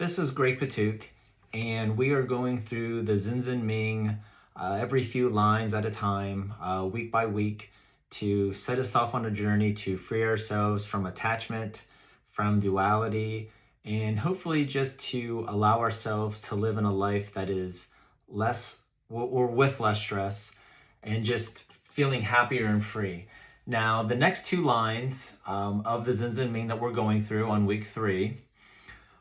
this is Greg Patuk, and we are going through the Xin Xin Ming every few lines at a time, week by week, to set us off on a journey to free ourselves from attachment, from duality, and hopefully just to allow ourselves to live in a life that is less or with less stress and just feeling happier and free. Now, the next two lines of the Xin Xin Ming that we're going through on week 3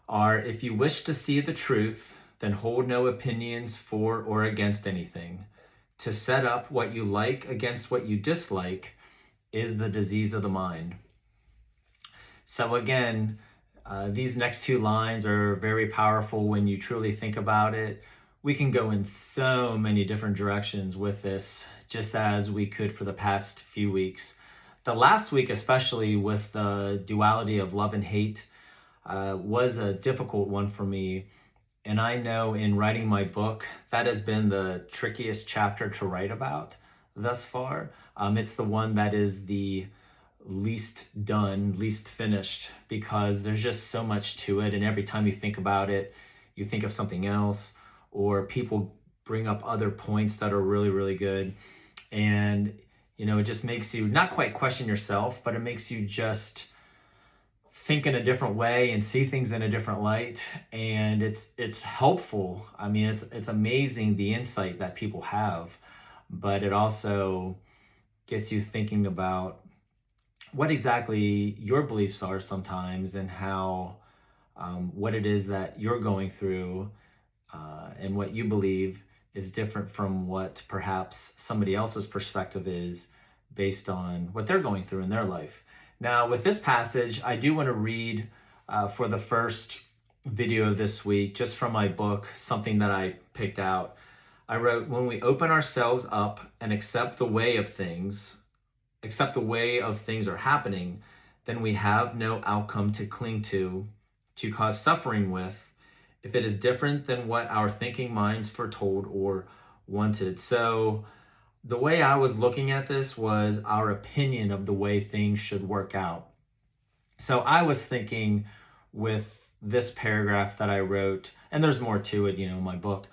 are, if you wish to see the truth, then hold no opinions for or against anything. To set up what you like against what you dislike is the disease of the mind. So again, these next two lines are very powerful when you truly think about it. We can go in so many different directions with this, just as we could for the past few weeks. The last week, especially with the duality of love and hate, was a difficult one for me. And I know in writing my book, that has been the trickiest chapter to write about thus far. It's the one that is the least done, least finished, because there's just so much to it. And every time you think about it, you think of something else, or people bring up other points that are really, really good. And, it just makes you not quite question yourself, but it makes you just think in a different way and see things in a different light. And it's helpful. I mean, it's amazing the insight that people have, but it also gets you thinking about what exactly your beliefs are sometimes, and how what it is that you're going through and what you believe is different from what perhaps somebody else's perspective is based on what they're going through in their life. Now, with this passage, I do want to read for the first video of this week, just from my book, something that I picked out. I wrote, when we open ourselves up and accept the way of things are happening, then we have no outcome to cling to cause suffering with, if it is different than what our thinking minds foretold or wanted. So the way I was looking at this was our opinion of the way things should work out. So I was thinking with this paragraph that I wrote, and there's more to it, in my book,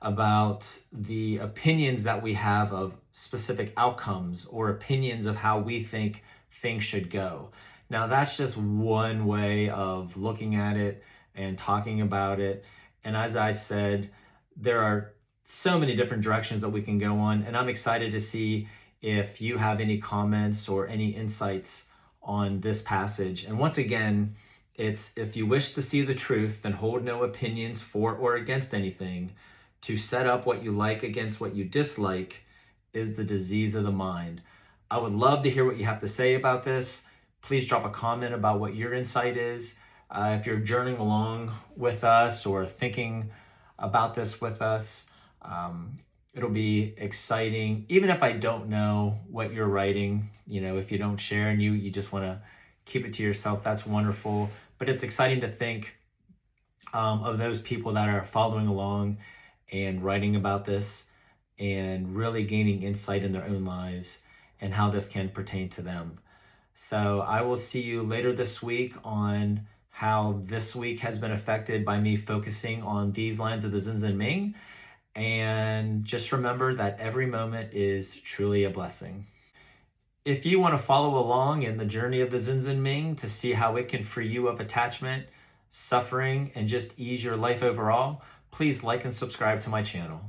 about the opinions that we have of specific outcomes, or opinions of how we think things should go. Now, that's just one way of looking at it and talking about it. And as I said, there are so many different directions that we can go on, and I'm excited to see if you have any comments or any insights on this passage. And once again, it's, if you wish to see the truth, then hold no opinions for or against anything. To set up what you like against what you dislike is the disease of the mind. I would love to hear what you have to say about this. Please drop a comment about what your insight is. If you're journeying along with us or thinking about this with us, it'll be exciting. Even if I don't know what you're writing, if you don't share and you just want to keep it to yourself, that's wonderful. But it's exciting to think of those people that are following along and writing about this and really gaining insight in their own lives and how this can pertain to them. So I will see you later this week on how this week has been affected by me focusing on these lines of the Xin Xin Ming. And just remember that every moment is truly a blessing. If you want to follow along in the journey of the Xin Xin Ming to see how it can free you of attachment, suffering, and just ease your life overall, please like and subscribe to my channel.